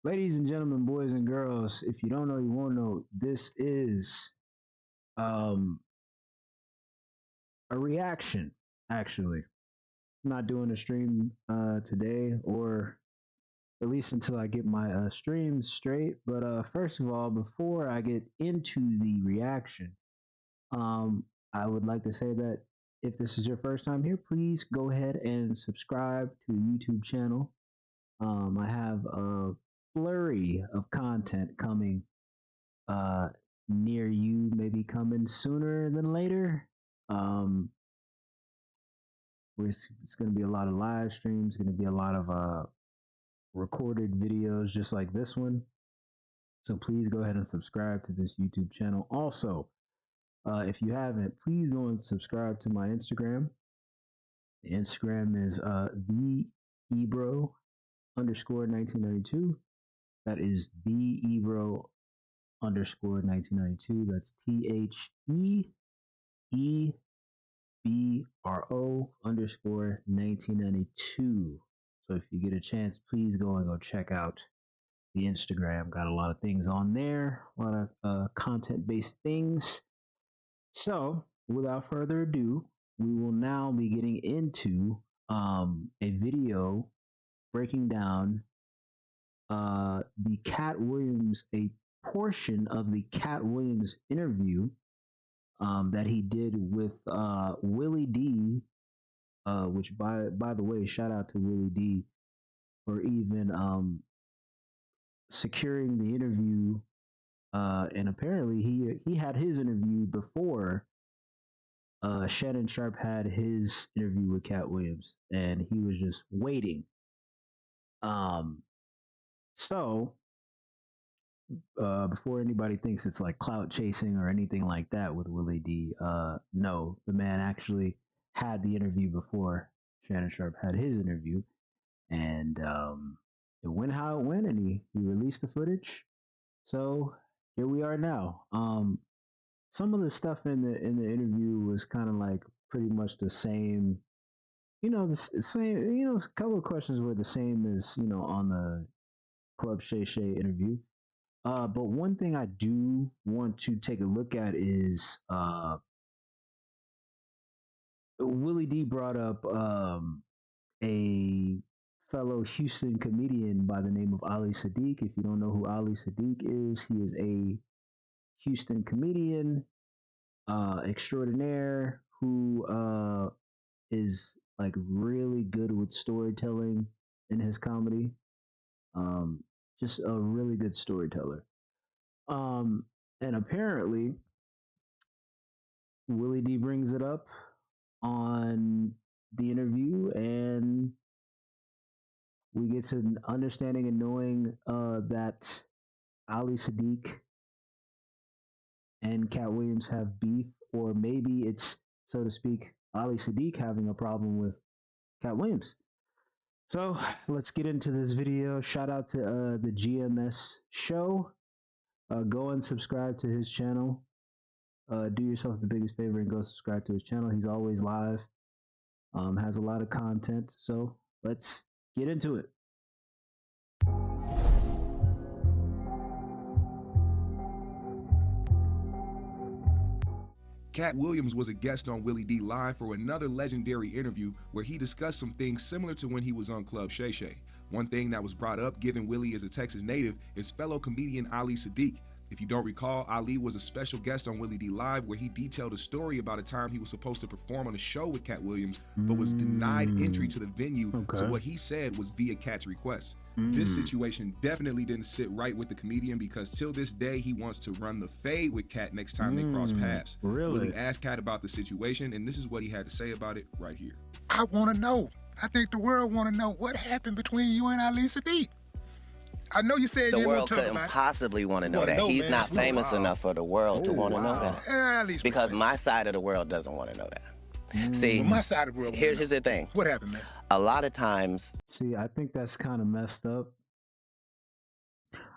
Ladies and gentlemen, boys and girls, if you don't know, you won't know. This is um, a reaction, actually. I'm not doing a stream today, or at least until I get my streams straight. But first of all, before I get into the reaction, um, I would like to say that if this is your first time here, please go ahead and subscribe to the YouTube channel. I have a flurry of content coming uh, near you, maybe coming sooner than later. Um, it's going to be a lot of live streams, going to be a lot of recorded videos just like this one. So please go ahead and subscribe to this YouTube channel. Also, if you haven't, please go and subscribe to my Instagram. The Instagram is the Ebro underscore 1992. That is the Ebro underscore 1992. That's THEEBRO underscore 1992. So if you get a chance, please go and go check out the Instagram. Got a lot of things on there, a lot of content based things. So without further ado, we will now be getting into a video breaking down the Katt Williams, a portion of the Katt Williams interview that he did with Willie D, which by the way, shout out to Willie D for even securing the interview. And apparently he had his interview before Shannon Sharp had his interview with Katt Williams, and he was just waiting. Um, so before anybody thinks it's like clout chasing or anything like that with Willie D, no, the man actually had the interview before Shannon Sharp had his interview, and it went how it went, and he released the footage. So here we are now. Some of the stuff in the interview was kind of like pretty much the same. The same. A couple of questions were the same as on the Club Shay Shay interview. But one thing I do want to take a look at is Willie D brought up a fellow Houston comedian by the name of Ali Siddiq. If you don't know who Ali Siddiq is, he is a Houston comedian extraordinaire who is like really good with storytelling in his comedy. Um, just a really good storyteller. Um, and apparently, Willie D brings it up on the interview, and we get to understanding and knowing that Ali Siddiq and Katt Williams have beef, or maybe it's, so to speak, Ali Siddiq having a problem with Katt Williams. So let's get into this video. Shout out to the GMS show. Go and subscribe to his channel. Do yourself the biggest favor and go subscribe to his channel. He's always live, has a lot of content. So let's get into it. Katt Williams was a guest on Willie D Live for another legendary interview where he discussed some things similar to when he was on Club Shay Shay. One thing that was brought up, given Willie is a Texas native, is fellow comedian Ali Siddiq. If you don't recall, Ali was a special guest on Willie D Live where he detailed a story about a time he was supposed to perform on a show with Katt Williams, but was denied entry to the venue, so what he said was via Katt's request. This situation definitely didn't sit right with the comedian because till this day he wants to run the fade with Katt next time they cross paths. Really? Willie asked Katt about the situation, and this is what he had to say about it right here. I want to know. I think the world want to know what happened between you and Ali Siddiq. I know you said the you world talk couldn't about possibly want to know that. He's man. not famous enough for the world to want to know that. At least Because my side of the world doesn't want to know that. See, my side of the world. here's the thing. What happened, man? A lot of times, See, I think that's kind of messed up.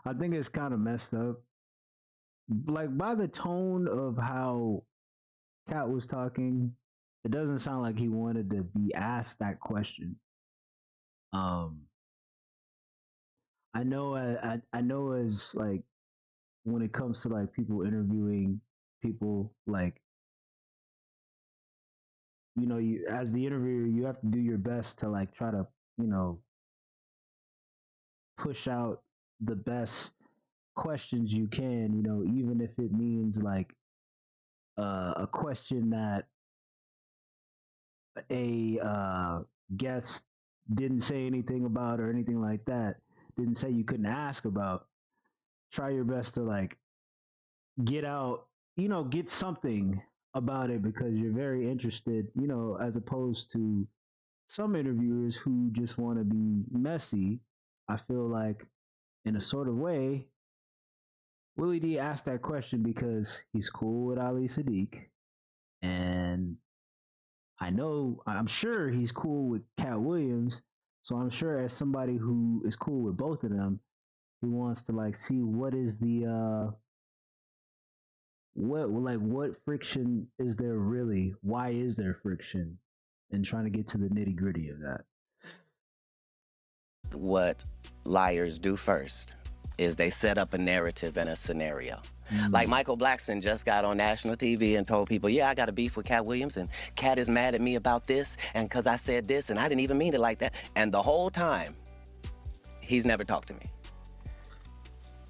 I think it's kind of messed up. Like by the tone of how Katt was talking, it doesn't sound like he wanted to be asked that question. I know as like when it comes to like people interviewing people, like you as the interviewer, you have to do your best to like try to you know push out the best questions you can. Even if it means like a question that a guest didn't say anything about or anything like that, didn't say you couldn't ask about. Try your best to like get out, get something about it because you're very interested, as opposed to some interviewers who just want to be messy. I feel like, in a sort of way, Willie D asked that question because he's cool with Ali Siddiq, and I'm sure he's cool with Cat Williams. So I'm sure, as somebody who is cool with both of them, he wants to like see what is the what friction is there really? Why is there friction? And trying to get to the nitty gritty of that. What liars do first is they set up a narrative and a scenario. Like Michael Blackson just got on national TV and told people, yeah, I got a beef with Cat Williams, and Cat is mad at me about this, and because I said this, and I didn't even mean it like that. And the whole time, he's never talked to me.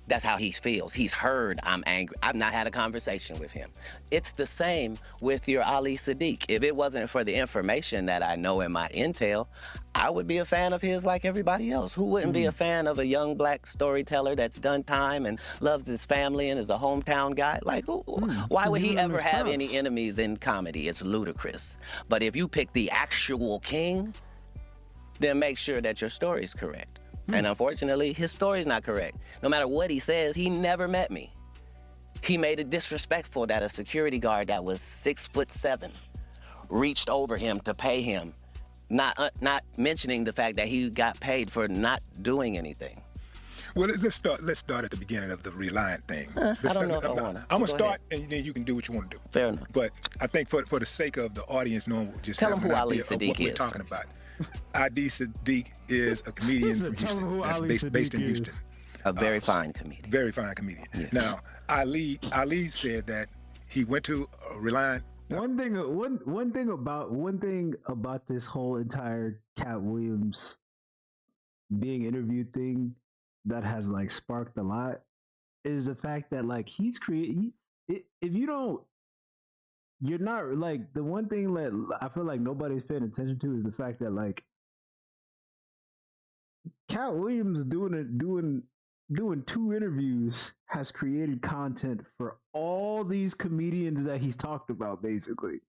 That's how he feels. He's heard I'm angry. I've not had a conversation with him. It's the same with your Ali Siddiq. If it wasn't for the information that I know in my intel, I would be a fan of his like everybody else. Who wouldn't be a fan of a young black storyteller that's done time and loves his family and is a hometown guy? Like, why would he ever have any enemies in comedy? It's ludicrous. But if you pick the actual king, then make sure that your story's correct. And unfortunately, his story's not correct. No matter what he says, he never met me. He made it disrespectful that a security guard that was 6'7" reached over him to pay him, not mentioning the fact that he got paid for not doing anything. Well, let's start at the beginning of the Reliant thing. I don't know if I want to. I'm gonna start, and then you can do what you want to do. Fair enough. But I think for the sake of the audience knowing, just tell them who Ali Siddiq Siddiq what we're is talking first. about. Ali Siddiq is a comedian from Houston that's based in Houston. A very fine comedian. Very fine comedian. Yes. Now, Ali said that he went to Reliant. One thing about this whole entire Cat Williams being interviewed thing that has like sparked a lot is the fact that like he's creating. If you're not like, the one thing that I feel like nobody's paying attention to is the fact that like Cat Williams doing 2 interviews has created content for all these comedians that he's talked about, basically.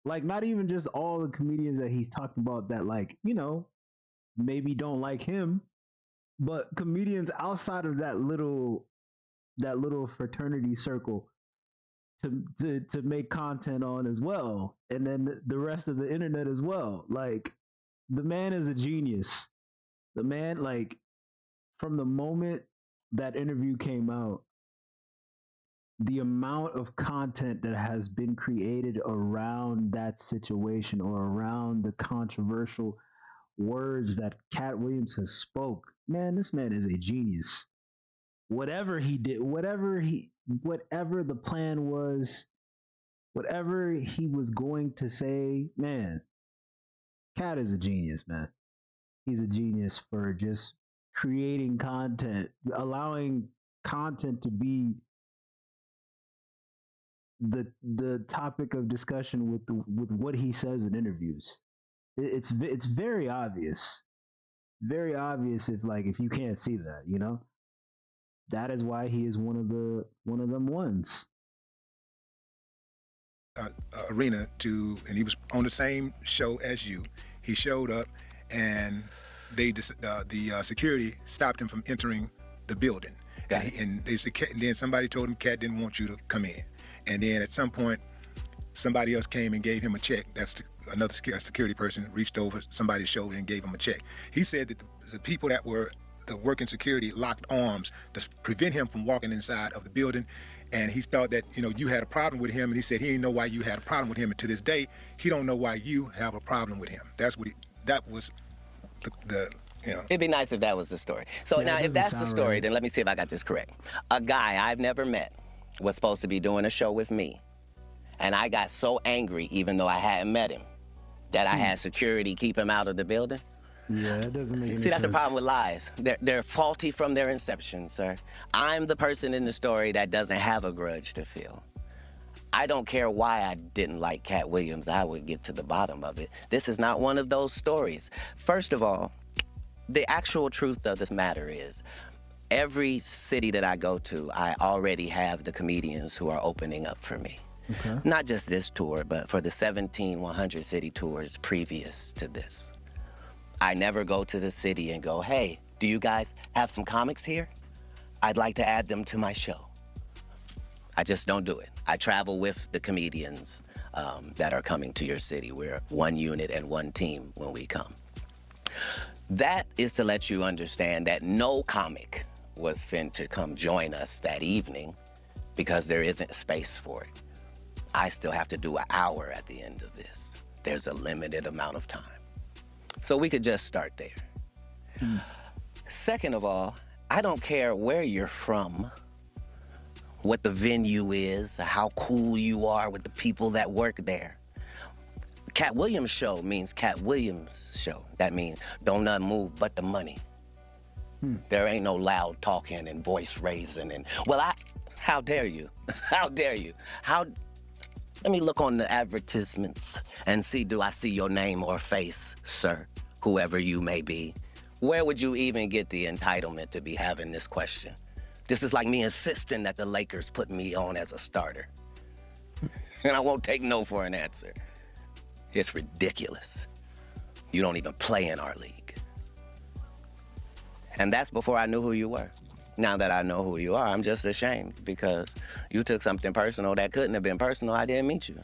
Like, not even just all the comedians that he's talked about that like, maybe don't like him, but comedians outside of that little fraternity circle to make content on as well, and then the rest of the internet as well. Like, the man is a genius. The man, like, from the moment that interview came out, the amount of content that has been created around that situation or around the controversial words that Cat Williams has spoke, man, this man is a genius. Whatever he did, whatever the plan was, whatever he was going to say, man, Cat is a genius, man. He's a genius for just creating content, allowing content to be the topic of discussion with what he says in interviews. It's very obvious, if you can't see that, that is why he is one of them ones. Arena and he was on the same show as you. He showed up, and the security stopped him from entering the building. And then somebody told him Cat didn't want you to come in. And then at some point, somebody else came and gave him a check. Another security person reached over somebody's shoulder and gave him a check. He said that the people that were the working security locked arms to prevent him from walking inside of the building. And he thought that, you had a problem with him, and he said he didn't know why you had a problem with him. And to this day, he don't know why you have a problem with him. That was the Yeah. It'd be nice if that was the story. So Yeah, now, it if doesn't that's the sound story, right. then let me see if I got this correct. A guy I've never met was supposed to be doing a show with me, and I got so angry, even though I hadn't met him, that I had security keep him out of the building. Yeah, that doesn't make any See, that's sense. the problem with lies. They're faulty from their inception, sir. I'm the person in the story that doesn't have a grudge to feel. I don't care why I didn't like Katt Williams. I would get to the bottom of it. This is not one of those stories. First of all, the actual truth of this matter is, every city that I go to, I already have the comedians who are opening up for me. Okay. Not just this tour, but for the 17 100 city tours previous to this. I never go to the city and go, hey, do you guys have some comics here? I'd like to add them to my show. I just don't do it. I travel with the comedians that are coming to your city. We're one unit and one team when we come. That is to let you understand that no comic was fin to come join us that evening because there isn't space for it. I still have to do an hour at the end of this. There's a limited amount of time. So we could just start there. Second of all, I don't care where you're from, what the venue is, how cool you are with the people that work there. Katt Williams show means Katt Williams show. That means don't nothing move but the money. There ain't no loud talking and voice raising and, how dare you? How dare you? Let me look on the advertisements and see, do I see your name or face, sir, whoever you may be? Where would you even get the entitlement to be having this question? This is like me insisting that the Lakers put me on as a starter. And I won't take no for an answer. It's ridiculous. You don't even play in our league. And that's before I knew who you were. Now that I know who you are, I'm just ashamed because you took something personal that couldn't have been personal. I didn't meet you.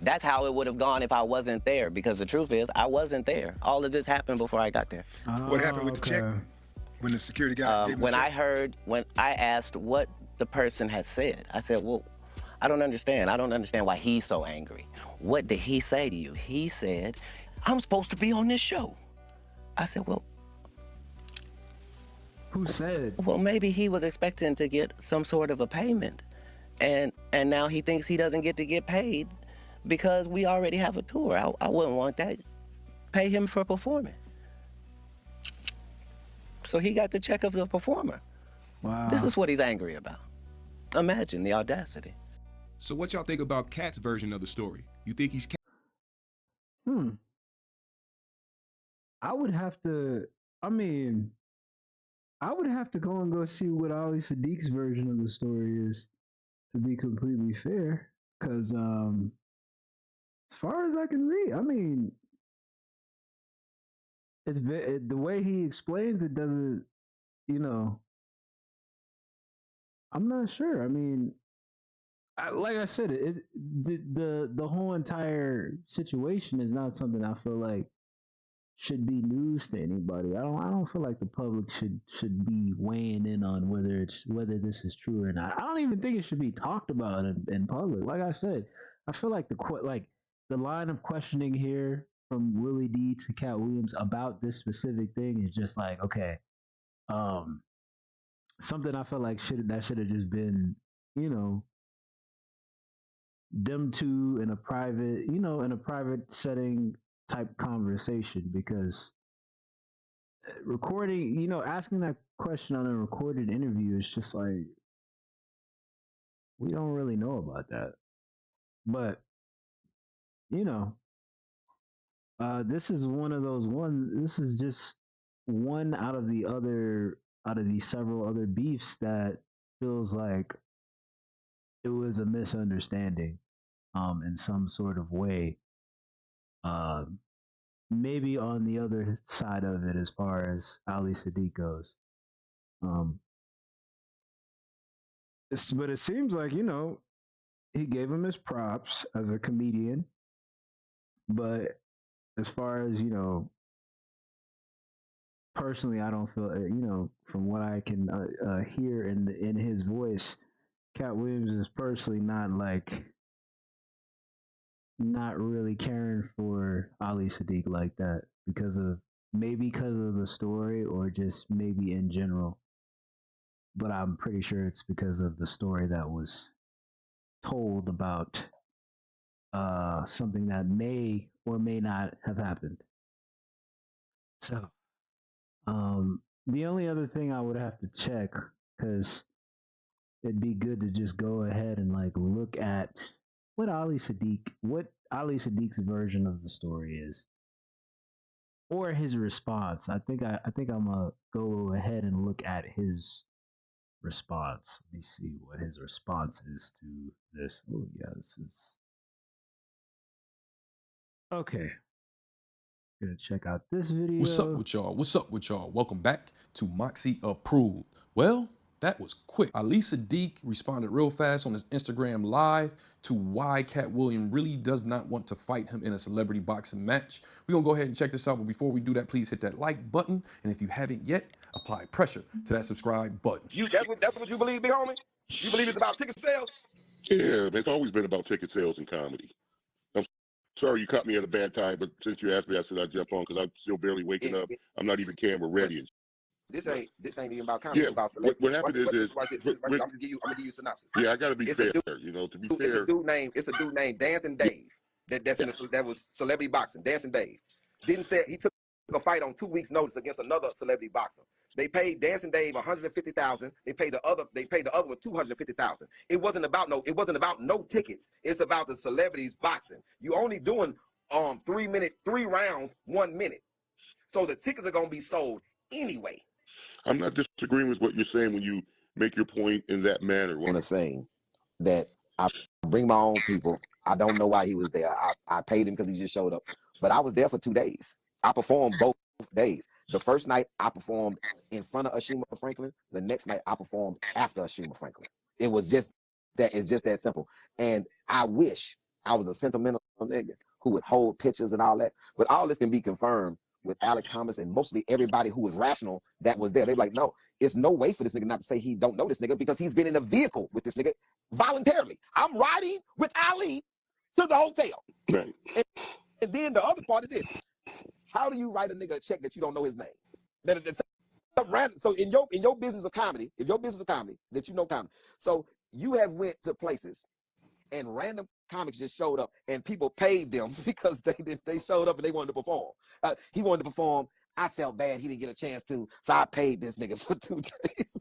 That's how it would have gone if I wasn't there, because the truth is, I wasn't there. All of this happened before I got there. What happened with the check? Okay. When the security guy gave him the When check? when I asked what the person had said, I said, well, I don't understand. I don't understand why he's so angry. What did he say to you? He said, I'm supposed to be on this show. I said, well, Who said? well, maybe he was expecting to get some sort of a payment. And now he thinks he doesn't get to get paid because we already have a tour. I wouldn't want that. Pay him for performing. So he got the check of the performer. Wow. This is what he's angry about. Imagine the audacity. So what y'all think about Katt's version of the story? You think he's I would have to. I mean, I would have to go and go see what Ali Siddiq's version of the story is, to be completely fair. Because as far as I can read, I mean, the way he explains it doesn't. You know, I'm not sure. I mean, like I said, the whole entire situation is not something I feel like should be news to anybody. I don't feel like the public should be weighing in on whether this is true or not. I don't even think it should be talked about in public. Like I said, I feel like the line of questioning here from Willie D to Katt Williams about this specific thing is just like, okay, um, something I feel like should have just been, you know, them two in a private setting type conversation, because recording, asking that question on a recorded interview is just like, we don't really know about that. But, you know, this is this is just one out of these several other beefs that feels like it was a misunderstanding in some sort of way. Um, Maybe on the other side of it, as far as Ali Siddiq goes. Um, but it seems like, he gave him his props as a comedian. But as far as, personally, I don't feel, from what I can hear in his voice, Katt Williams is personally not really caring for Ali Siddiq like that because of maybe because of the story or just maybe in general. But I'm pretty sure it's because of the story that was told about something that may or may not have happened. So, the only other thing I would have to check, because it'd be good to just go ahead and like look at what Ali Siddiq's version of the story is, or his response. I think I'm gonna go ahead and look at his response. Let me see what his response is to this. Oh yeah, this is okay. Gonna check out this video. What's up with y'all? What's up with y'all? Welcome back to Moxie Approved. Well, that was quick. Ali Siddiq responded real fast on his Instagram live to why Katt Williams really does not want to fight him in a celebrity boxing match. We're gonna go ahead and check this out, but before we do that, please hit that like button. And if you haven't yet, apply pressure to that subscribe button. That's what you believe, big homie? You believe it's about ticket sales? Yeah, it's always been about ticket sales and comedy. I'm sorry you caught me at a bad time, but since you asked me, I said I'd jump on because I'm still barely waking up. I'm not even camera ready. This ain't even about comedy. Yeah, It's about what happened is I'm gonna give you a synopsis. yeah, I got to be fair. You know, to be fair, It's a dude named Dancing Dave. That was celebrity boxing. Dancing Dave didn't say he took a fight on 2 weeks' notice against another celebrity boxer. They paid Dancing Dave $150,000. They paid the other with $250,000. It wasn't about no tickets. It's about the celebrities boxing. You only doing 3 rounds, 1 minute. So the tickets are gonna be sold anyway. I'm not disagreeing with what you're saying when you make your point in that manner. On a thing that I bring my own people. I don't know why he was there. I paid him because he just showed up. But I was there for 2 days. I performed both days. The first night I performed in front of Ashima Franklin. The next night I performed after Ashima Franklin. It's just that simple. And I wish I was a sentimental nigga who would hold pictures and all that. But all this can be confirmed with Alex Thomas and mostly everybody who was rational that was there. They're like, no, it's no way for this nigga not to say he don't know this nigga because he's been in a vehicle with this nigga voluntarily. I'm riding with Ali to the hotel. Right. And then the other part is this. How do you write a nigga a check that you don't know his name? So in your business of comedy, if your business of comedy, that you know comedy, so you have went to places and random comics just showed up and people paid them because they showed up and they wanted to perform. He wanted to perform. I felt bad he didn't get a chance to, so I paid this nigga for 2 days.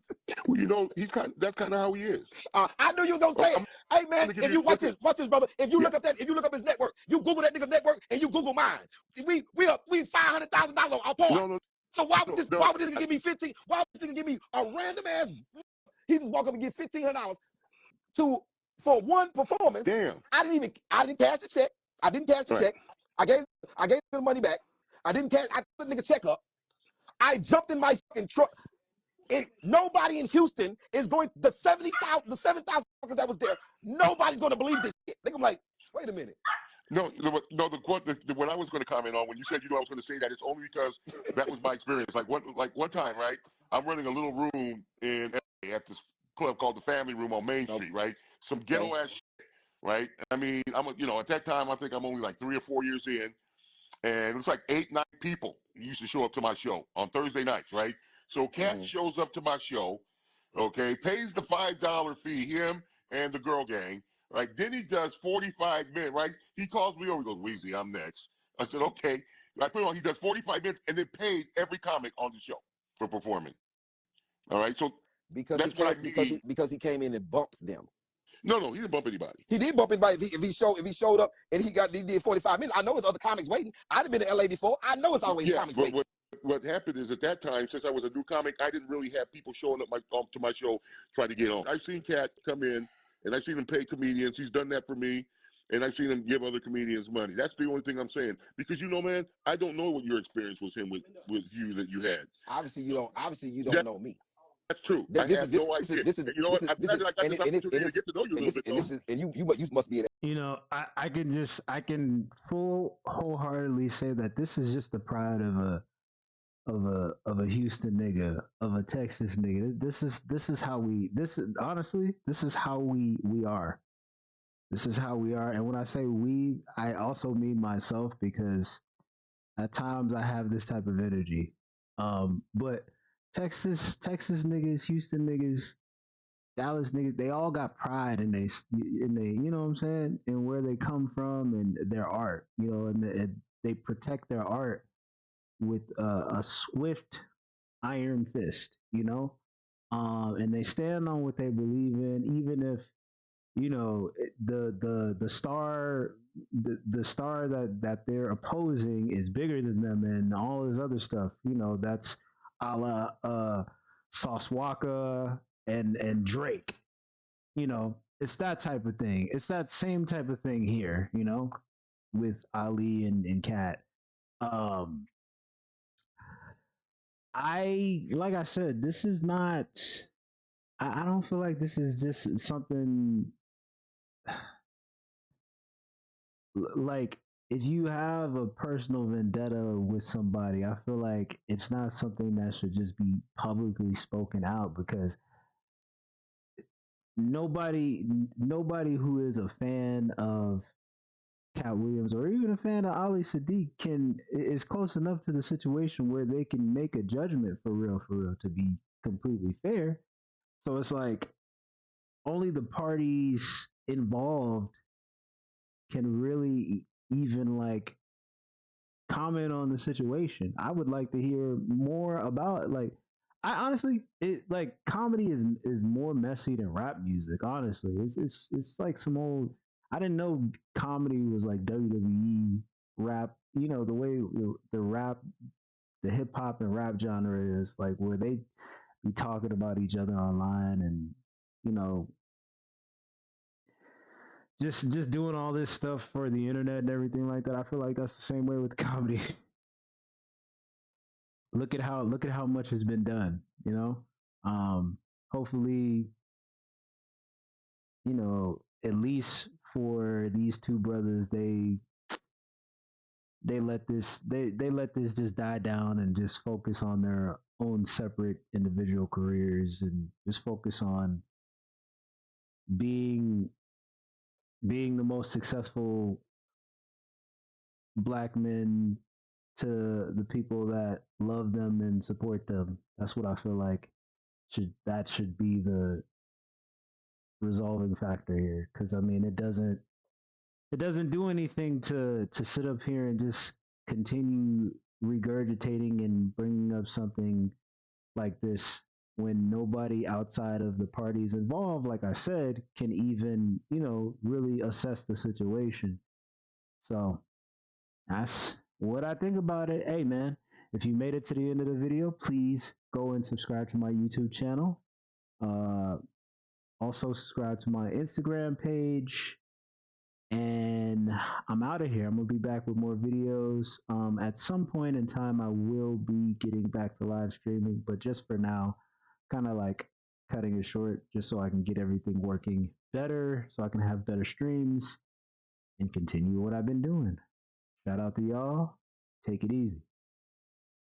Well, you know, that's kind of how he is. I knew you was gonna say it. Hey man, if you watch this, brother. If you look up his network, you Google that nigga's network and you Google mine. We $500,000 on par. No. So why would this nigga give me 15? Why would this nigga give me a random ass? He just walk up and get $1,500 for one performance. Damn. I didn't cash the check. I didn't cash the check. I gave the money back. I put the nigga check up. I jumped in my fucking truck. And nobody in Houston is going, the 7,000 fuckers that was there, nobody's going to believe this shit. They're like, wait a minute. No, what I was going to comment on when you said, I was going to say that, it's only because that was my experience. Like one time, right? I'm running a little room at this club called the Family Room on Main Street, right? Some ghetto ass shit, right? I mean, at that time, I think I'm only like 3 or 4 years in, and it's like 8, 9 people used to show up to my show on Thursday nights, right? So Katt shows up to my show, okay, pays the $5 fee, him and the girl gang. Right, then he does 45 minutes, right? He calls me over, he goes, Weezy, I'm next. I said, okay. I put him on, he does 45 minutes and then pays every comic on the show for performing. All right, so because he came in and bumped them. No, he didn't bump anybody. He did bump anybody if he showed up and he did 45 minutes. I know there's other comics waiting. I've been to LA before. I know it's always comics waiting. What happened is at that time, since I was a new comic, I didn't really have people showing up to my show trying to get on. I've seen Katt come in and I've seen him pay comedians. He's done that for me. And I've seen him give other comedians money. That's the only thing I'm saying. Because man, I don't know what your experience was with you that you had. Obviously you don't know me. That's true. I have no idea. I'm glad I got this opportunity to get to know you a little bit. And you must be. I can wholeheartedly say that this is just the pride of a Houston nigga, of a Texas nigga. This is how we are. This is how we are. And when I say we, I also mean myself, because At times I have this type of energy. But Texas niggas, Houston niggas, Dallas niggas, they all got pride in they, you know what I'm saying, and where they come from and their art, you know, and they protect their art with a swift iron fist, you know, and they stand on what they believe in, even if you know the star the star that they're opposing is bigger than them and all this other stuff. You know, that's a la Sauce Walka and Drake. You know, it's that type of thing. It's that same type of thing here. You know, with Ali and Cat. Um, I like I said, this is not. I don't feel like this is just something like if you have a personal vendetta with somebody, I feel like it's not something that should just be publicly spoken out because nobody nobody who is a fan of Cat Williams or even a fan of Ali Siddiq can is close enough to the situation where they can make a judgment for real to be completely fair. So it's like only the parties involved can really even like comment on the situation. I would like to hear more about like I honestly it like comedy is more messy than rap music. Honestly, it's like some old. I didn't know comedy was like WWE rap. You know the way the rap, the hip hop and rap genre is like where they be talking about each other online and you know just doing all this stuff for the internet and everything like that. I feel like that's the same way with comedy. Look at how much has been done, you know. Hopefully, you know, at least for these two brothers, they let this just die down and just focus on their own separate individual careers and just focus on being being the most successful black men to the people that love them and support them. That's what I feel like should be the resolving factor here because I mean it doesn't do anything to sit up here and just continue regurgitating and bringing up something like this when nobody outside of the parties involved, like I said, can even you know really assess the situation. So that's what I think about it. Hey man, if you made it to the end of the video, please go and subscribe to my YouTube channel. Uh, Also, subscribe to my Instagram page. And I'm out of here. I'm going to be back with more videos. At some point in time, I will be getting back to live streaming. But just for now, kind of like cutting it short just so I can get everything working better, so I can have better streams and continue what I've been doing. Shout out to y'all. Take it easy.